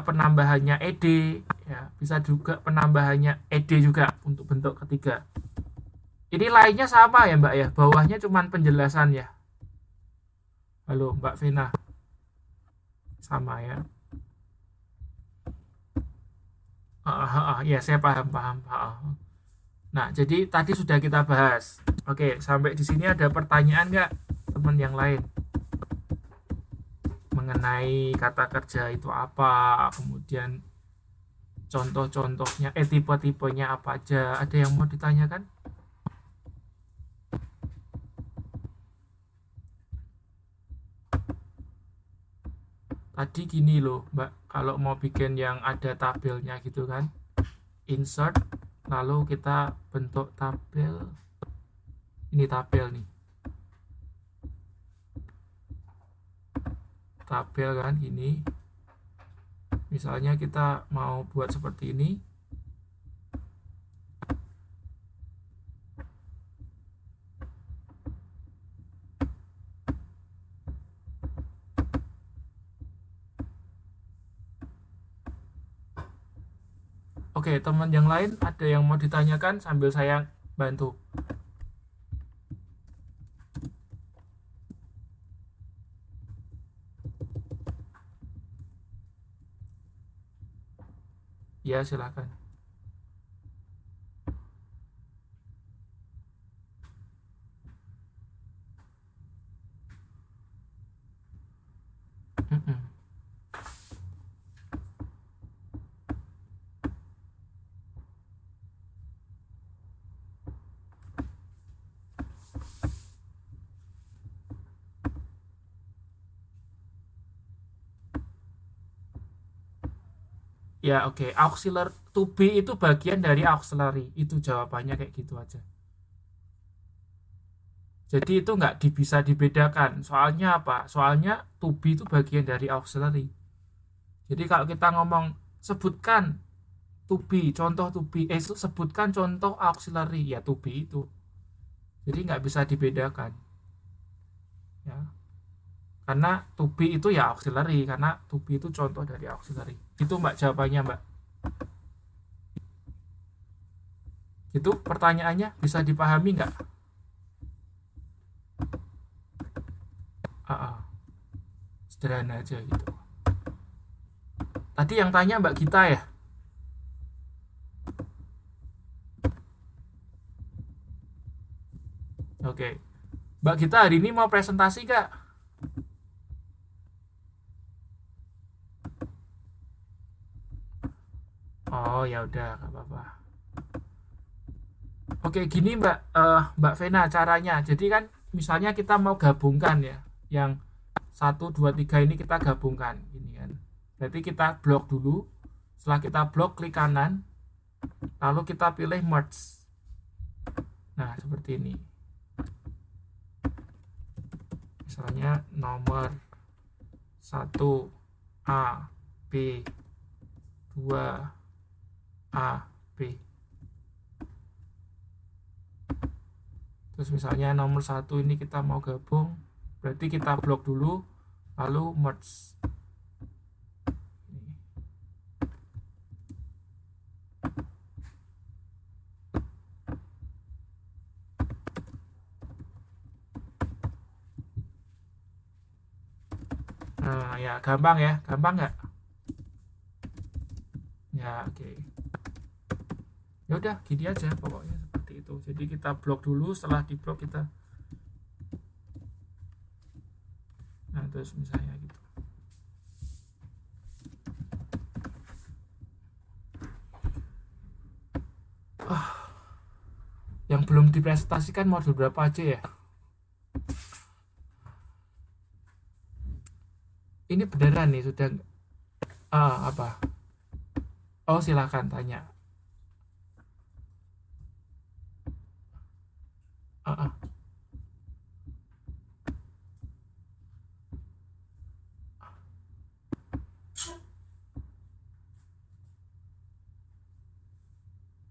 penambahannya ed, ya, bisa juga penambahannya ed juga untuk bentuk ketiga. Ini lainnya sama ya Mbak ya, bawahnya cuman penjelasan ya. Halo Mbak Vena, sama ya. Ya saya paham paham. Nah jadi tadi sudah kita bahas. Oke, sampai di sini ada pertanyaan nggak teman yang lain mengenai kata kerja itu apa, kemudian contoh-contohnya, tipe-tipenya apa aja, ada yang mau ditanyakan? Tadi gini loh Mbak, kalau mau bikin yang ada tabelnya gitu kan, insert, lalu kita bentuk tabel, ini tabel nih, tabel kan ini, misalnya kita mau buat seperti ini. Oke, teman yang lain ada yang mau ditanyakan sambil saya bantu? Ya, silakan. Mm-mm. Ya, oke. Auxiliary to be itu bagian dari auxiliary. Itu jawabannya kayak gitu aja. Jadi itu nggak bisa dibedakan. Soalnya apa? Soalnya to be itu bagian dari auxiliary. Jadi kalau kita ngomong sebutkan to be, contoh to be, sebutkan contoh auxiliary, ya to be itu. Jadi nggak bisa dibedakan. Ya. Karena to be itu ya auxiliary, karena to be itu contoh dari auxiliary. Itu Mbak jawabannya Mbak. Itu pertanyaannya bisa dipahami nggak? Ah, ah. Sederhana aja gitu. Tadi yang tanya Mbak Gita ya? Oke. Mbak Gita hari ini mau presentasi nggak? Oh ya udah, nggak apa-apa. Oke, gini Mbak Vena caranya. Jadi kan misalnya kita mau gabungkan ya, yang satu 2 3 ini kita gabungkan ini kan. Berarti kita blok dulu. Setelah kita blok, klik kanan, lalu kita pilih merge. Nah, seperti ini. Misalnya nomor 1 A B 2 A B. Terus misalnya nomor 1 ini kita mau gabung, berarti kita blok dulu, lalu merge. Nah ya, gampang ya, gampang nggak? Ya oke. Ya udah, gini aja pokoknya seperti itu. Jadi kita blok dulu, setelah di blok kita, nah terus misalnya gitu. Yang belum dipresentasikan modul berapa aja ya? Ini beneran nih sudah. Apa? Oh silahkan tanya. Ah, ah.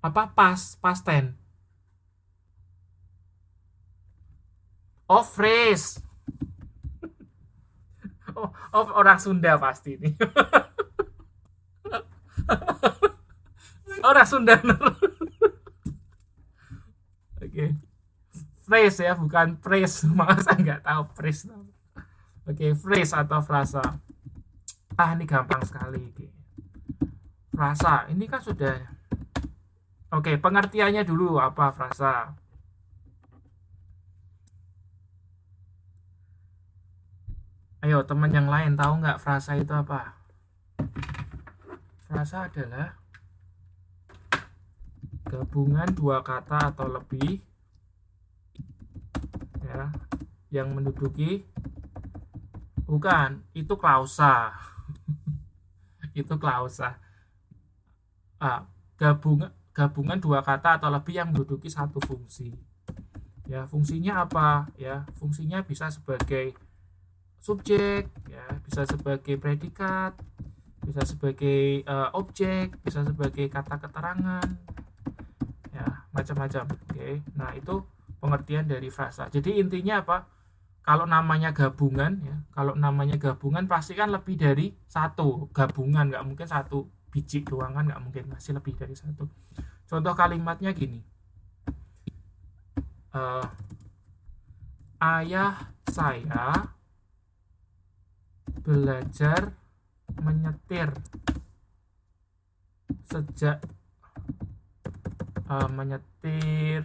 Apa pas ten? Oh phrase. Oh, orang Sunda pasti nih. Ora Sundaner. Oke. Phrase ya, bukan praise. Masa nggak tahu phrase. Oke, phrase atau frasa. Ini gampang sekali. Frasa, ini kan sudah. Oke, pengertiannya dulu apa frasa. Ayo teman yang lain tahu nggak frasa itu apa? Frasa adalah gabungan dua kata atau lebih ya yang menduduki, bukan, itu klausa. Itu klausa. Gabungan dua kata atau lebih yang menduduki satu fungsi. Ya, fungsinya apa? Ya, fungsinya bisa sebagai subjek, ya, bisa sebagai predikat, bisa sebagai objek, bisa sebagai kata keterangan, ya, macam-macam. Oke, nah itu pengertian dari frasa. Jadi intinya apa? Kalau namanya gabungan, ya, kalau namanya gabungan pasti kan lebih dari satu gabungan, nggak mungkin satu biji doang kan, nggak mungkin, masih lebih dari satu. Contoh kalimatnya gini, ayah saya belajar menyetir sejak menyetir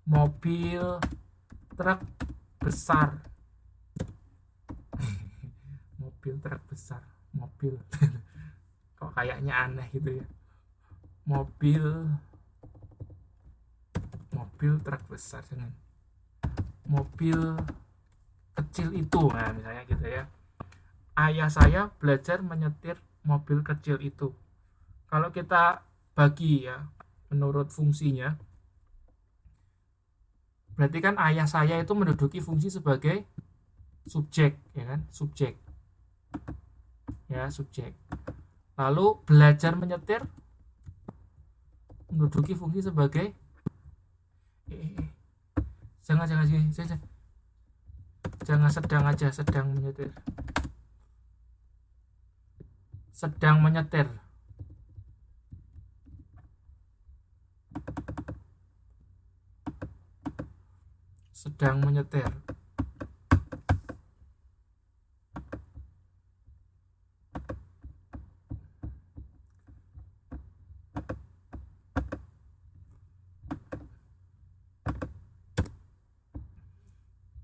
mobil truk besar. Mobil truk besar, mobil kok kayaknya aneh gitu ya, mobil truk besar, jangan mobil kecil itu, nah misalnya gitu ya. Ayah saya belajar menyetir mobil kecil itu. Kalau kita bagi ya menurut fungsinya, berarti kan ayah saya itu menduduki fungsi sebagai subjek, ya kan, subjek, ya, subjek. Lalu belajar menyetir menduduki fungsi sebagai jangan sedang aja, sedang menyetir, sedang menyetir. Sedang menyetir.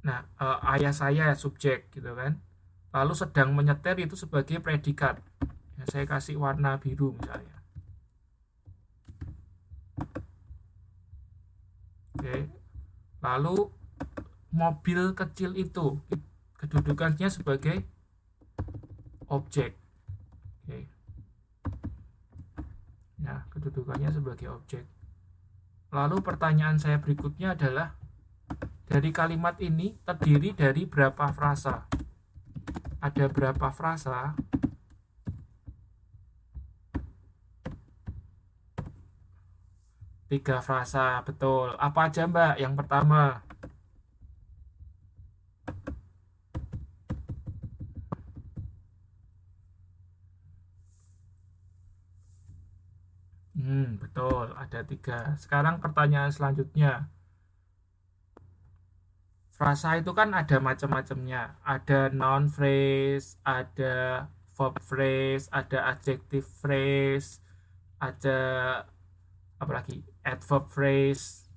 Nah, ayah saya subjek gitu kan. Lalu sedang menyetir itu sebagai predikat. Ya, saya kasih warna biru misalnya. Oke. Lalu mobil kecil itu kedudukannya sebagai objek. Oke. Ya, kedudukannya sebagai objek. Lalu pertanyaan saya berikutnya adalah, dari kalimat ini terdiri dari berapa frasa? Ada berapa frasa? Tiga frasa, betul. Apa aja Mbak? Yang pertama, betul, ada tiga. Sekarang pertanyaan selanjutnya, frasa itu kan ada macam-macamnya. Ada noun phrase, ada verb phrase, ada adjective phrase, ada apa lagi? Adverb phrase.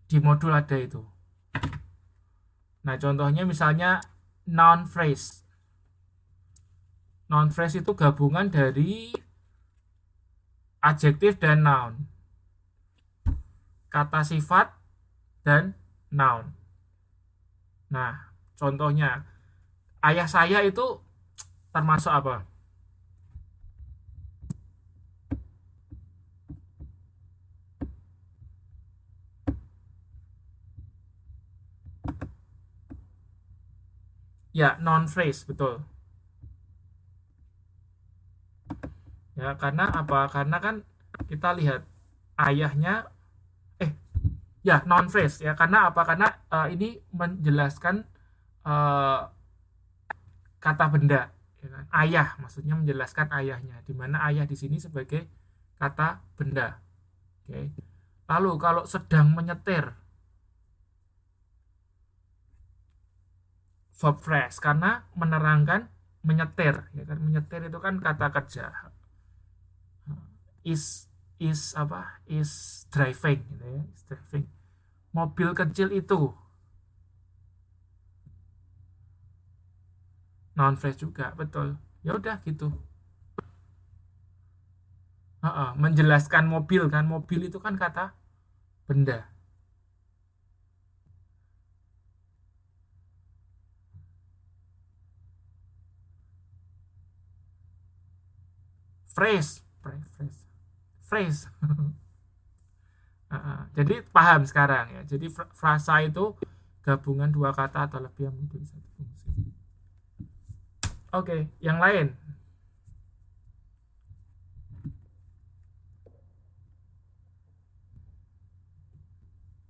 Di modul ada itu. Nah, contohnya misalnya noun phrase. Noun phrase itu gabungan dari adjektif dan noun, kata sifat dan noun. Nah, contohnya ayah saya itu termasuk apa? Ya, noun phrase, betul. Ya, karena apa? Karena kan kita lihat ayahnya ya noun phrase ya, karena apa? Karena ini menjelaskan kata benda, ya kan? Ayah, maksudnya menjelaskan ayahnya, di mana ayah di sini sebagai kata benda. Oke. Lalu kalau sedang menyetir, verb phrase karena menerangkan menyetir, ya kan? Menyetir itu kan kata kerja. Is apa? Is driving gitu ya, is driving. Mobil kecil itu noun phrase juga, betul. Ya udah gitu. Heeh, menjelaskan mobil kan, mobil itu kan kata benda. Phrase, phrase, phrase. Jadi paham sekarang ya. Jadi frasa itu gabungan dua kata atau lebih yang memiliki satu fungsi. Oke, yang lain.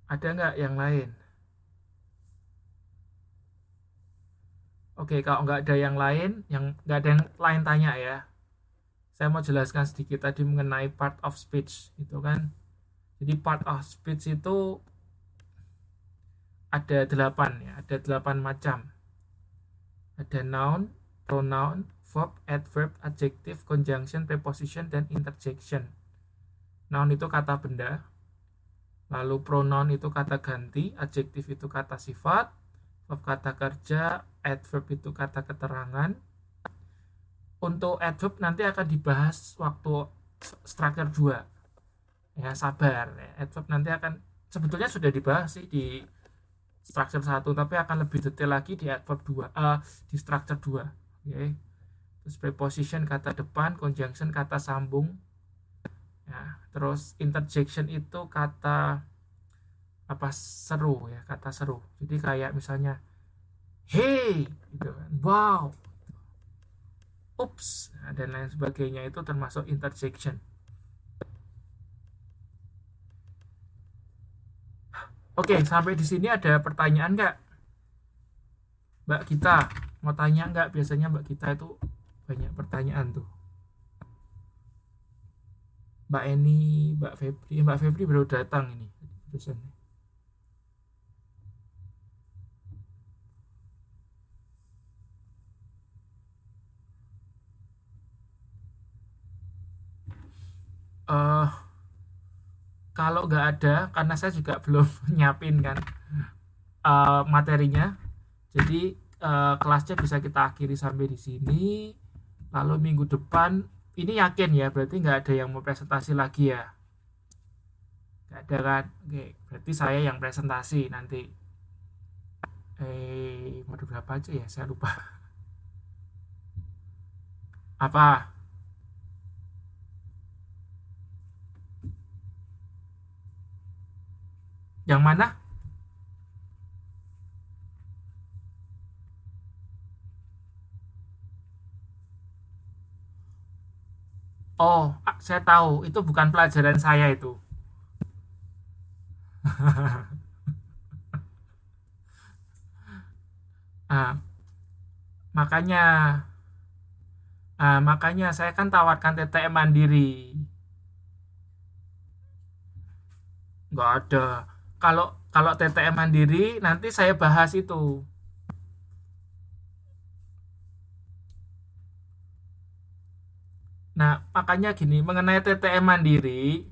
Ada nggak yang lain? Oke, kalau nggak ada yang lain, yang nggak ada yang lain tanya ya. Saya mau jelaskan sedikit tadi mengenai part of speech, itu kan. Jadi part of speech itu ada 8 ya, ada 8 macam. Ada noun, pronoun, verb, adverb, adjective, conjunction, preposition, dan interjection. Noun itu kata benda, lalu pronoun itu kata ganti, adjective itu kata sifat, verb kata kerja, adverb itu kata keterangan. Untuk adverb nanti akan dibahas waktu structure 2. Ya, sabar ya. Adverb nanti akan sebetulnya sudah dibahas sih di structure 1, tapi akan lebih detail lagi di adverb 2, di structure 2. Oke. Terus preposition kata depan, conjunction kata sambung. Ya, terus interjection itu kata apa, seru ya, kata seru. Jadi kayak misalnya hey gitu kan, wow, ups, nah, dan lain sebagainya, itu termasuk interjection. Oke, sampai di sini ada pertanyaan nggak, Mbak Gita? Mau tanya nggak? Biasanya Mbak Gita itu banyak pertanyaan tuh. Mbak Eni, Mbak Febri baru datang ini. Eh, kalau nggak ada, karena saya juga belum nyiapin kan materinya, jadi kelasnya bisa kita akhiri sampai di sini. Lalu minggu depan, ini yakin ya, berarti nggak ada yang mau presentasi lagi ya? Nggak ada kan? Oke, berarti saya yang presentasi nanti. Modul berapa aja ya? Saya lupa. Apa? Yang mana? Oh, saya tahu. Itu bukan pelajaran saya itu. Nah, makanya, makanya saya kan tawarkan TTM mandiri. Nggak ada. Kalau kalau TTM mandiri nanti saya bahas itu. Nah, makanya gini, mengenai TTM mandiri,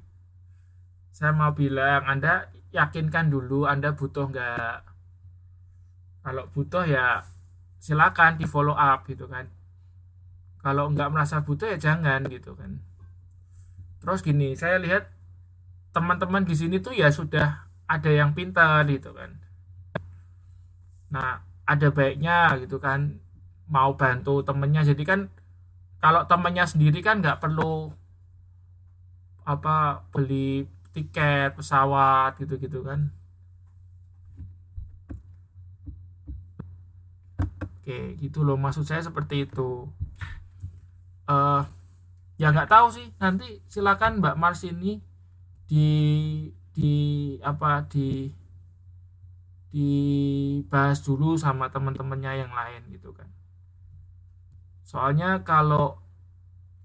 saya mau bilang, Anda yakinkan dulu Anda butuh nggak. Kalau butuh ya silakan di follow up gitu kan. Kalau nggak merasa butuh ya jangan gitu kan. Terus gini, saya lihat teman-teman di sini tuh ya sudah ada yang pintar gitu kan. Nah, ada baiknya gitu kan mau bantu temennya. Jadi kan kalau temennya sendiri kan nggak perlu apa, beli tiket pesawat gitu-gitu kan. Oke, gitu loh, maksud saya seperti itu. eh Ya nggak tahu sih, nanti silakan Mbak Mars ini di di apa dibahas dulu sama teman-temannya yang lain gitu kan. Soalnya kalau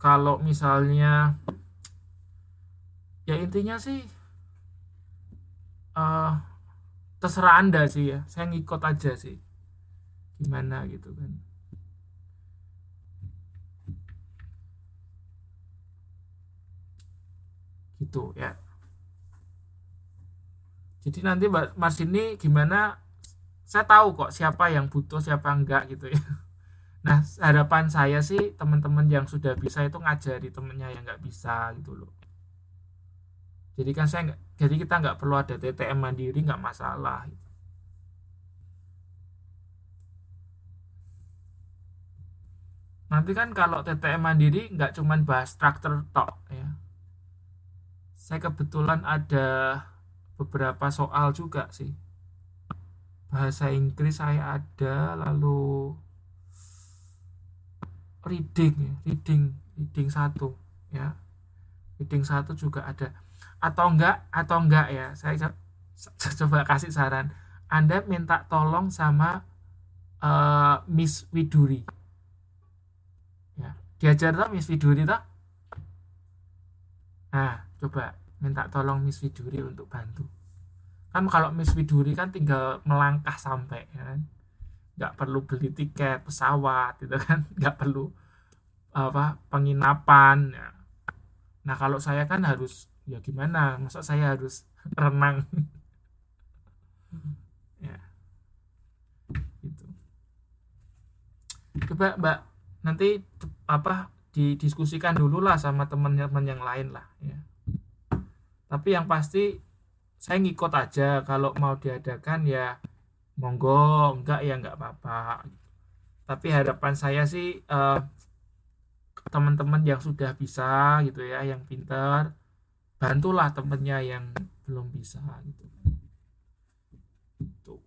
kalau misalnya Ya intinya sih eh terserah Anda sih ya, saya ngikut aja sih gimana gitu kan, gitu ya. Jadi nanti Mas ini gimana, saya tahu kok siapa yang butuh siapa enggak gitu ya. Nah harapan saya sih teman-teman yang sudah bisa itu ngajari temennya yang nggak bisa gitu loh. Jadi kan saya nggak, jadi kita nggak perlu ada TTM mandiri, nggak masalah. Nanti kan kalau TTM mandiri nggak cuman bahas traktor tok ya. Saya kebetulan ada beberapa soal juga sih. Bahasa Inggris saya ada, lalu reading ya, reading satu ya. Reading satu juga ada. Atau enggak ya. Saya coba kasih saran. Anda minta tolong sama Miss Widuri ya. Diajar tak Miss Widuri tak? Nah, coba minta tolong Miss Widuri untuk bantu. Kan kalau Miss Widuri kan tinggal melangkah sampai ya kan, nggak perlu beli tiket pesawat gitu kan, nggak perlu apa penginapan ya. Nah kalau saya kan harus, ya gimana, masa saya harus renang ya gitu. Coba Mbak nanti apa didiskusikan dulu lah sama teman-teman yang lain lah ya. Tapi yang pasti saya ngikut aja, kalau mau diadakan ya monggo, enggak ya enggak apa-apa. Tapi harapan saya sih teman-teman yang sudah bisa gitu ya, yang pintar, bantulah temennya yang belum bisa gitu. Tuh.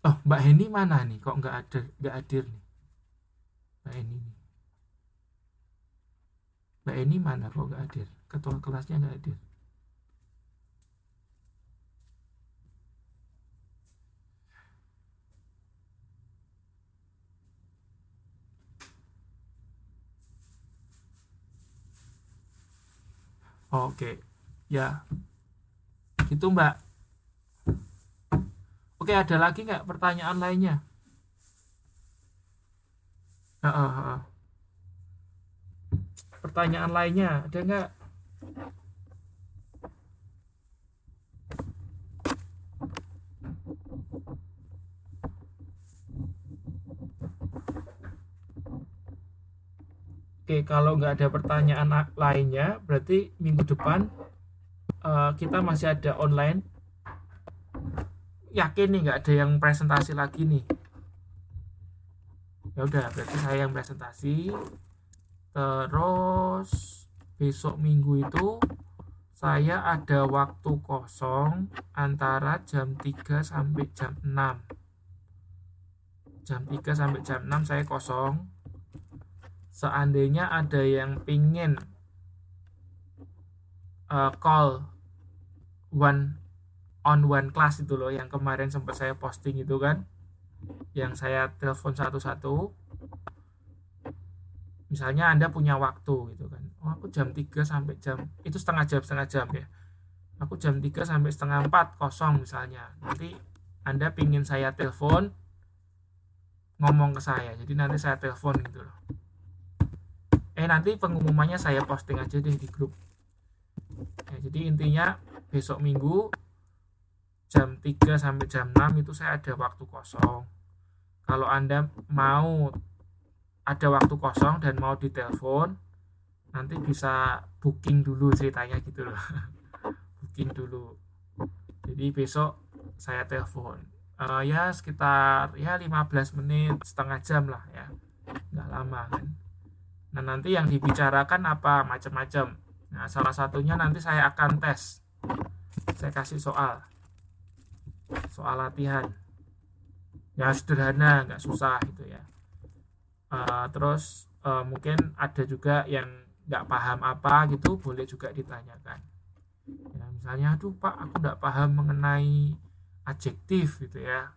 Oh, Mbak Heni mana nih? Kok nggak hadir nih? Mbak Heni nih. Mbak Heni mana kok nggak hadir? Ketua kelasnya nggak hadir. Oke, ya gitu Mbak. Oke, ada lagi nggak pertanyaan lainnya? Pertanyaan lainnya ada nggak? Oke, kalau nggak ada pertanyaan lainnya, berarti minggu depan kita masih ada online. Yakin nih nggak ada yang presentasi lagi nih? Ya udah, berarti saya yang presentasi. Terus besok minggu itu saya ada waktu kosong antara jam 3 sampai jam 6. Jam 3 sampai jam 6 saya kosong. Seandainya ada yang pingin call one on one class itu loh, yang kemarin sempat saya posting itu kan, yang saya telepon satu-satu. Misalnya Anda punya waktu gitu kan, oh aku jam 3 sampai jam, itu setengah jam ya, aku jam 3 sampai setengah 4 kosong misalnya, nanti Anda pingin saya telepon, ngomong ke saya, jadi nanti saya telepon gitu loh. Nanti pengumumannya saya posting aja deh di grup ya. Jadi intinya besok minggu jam 3 sampai jam 6 itu saya ada waktu kosong. Kalau Anda mau ada waktu kosong dan mau ditelepon, nanti bisa booking dulu ceritanya gitu loh. Booking dulu. Jadi besok saya telepon. Ya sekitar ya 15 menit, setengah jam lah ya. Nggak lama kan. Nah nanti yang dibicarakan apa, macam-macam. Nah salah satunya nanti saya akan tes. Saya kasih soal latihan. Ya sederhana, nggak susah gitu ya. Terus mungkin ada juga yang nggak paham apa gitu, boleh juga ditanyakan ya, misalnya aduh Pak aku nggak paham mengenai adjektif gitu ya,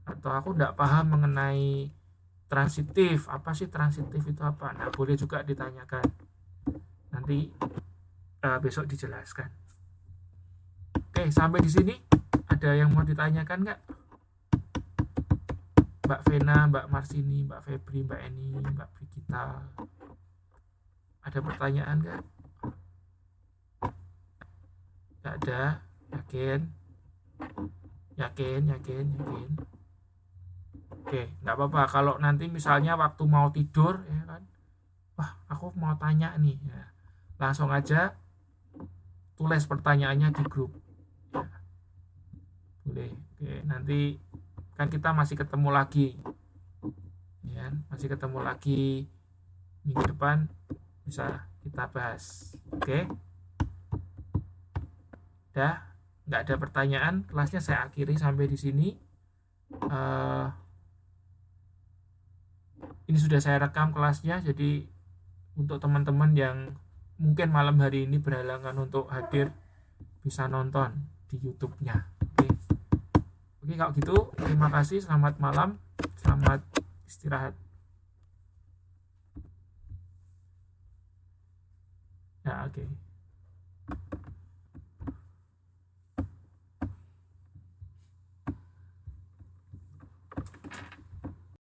atau aku nggak paham mengenai transitif. Apa sih transitif itu apa? Nah, boleh juga ditanyakan. Nanti besok dijelaskan. Oke, sampai di sini ada yang mau ditanyakan nggak? Mbak Vena, Mbak Marsini, Mbak Febri, Mbak Eni, Mbak Brigita. Ada pertanyaan nggak? Nggak ada. Yakin? Yakin. Oke, nggak apa-apa. Kalau nanti misalnya waktu mau tidur, ya kan, wah, aku mau tanya nih, ya, langsung aja tulis pertanyaannya di grup. Ya, boleh. Oke, nanti kan kita masih ketemu lagi, ya, masih ketemu lagi minggu depan, bisa kita bahas. Oke, dah, nggak ada pertanyaan, kelasnya saya akhiri sampai di sini. Ini sudah saya rekam kelasnya, jadi untuk teman-teman yang mungkin malam hari ini berhalangan untuk hadir, bisa nonton di YouTube-nya. Oke, kalau gitu terima kasih, selamat malam, selamat istirahat. Ya, oke.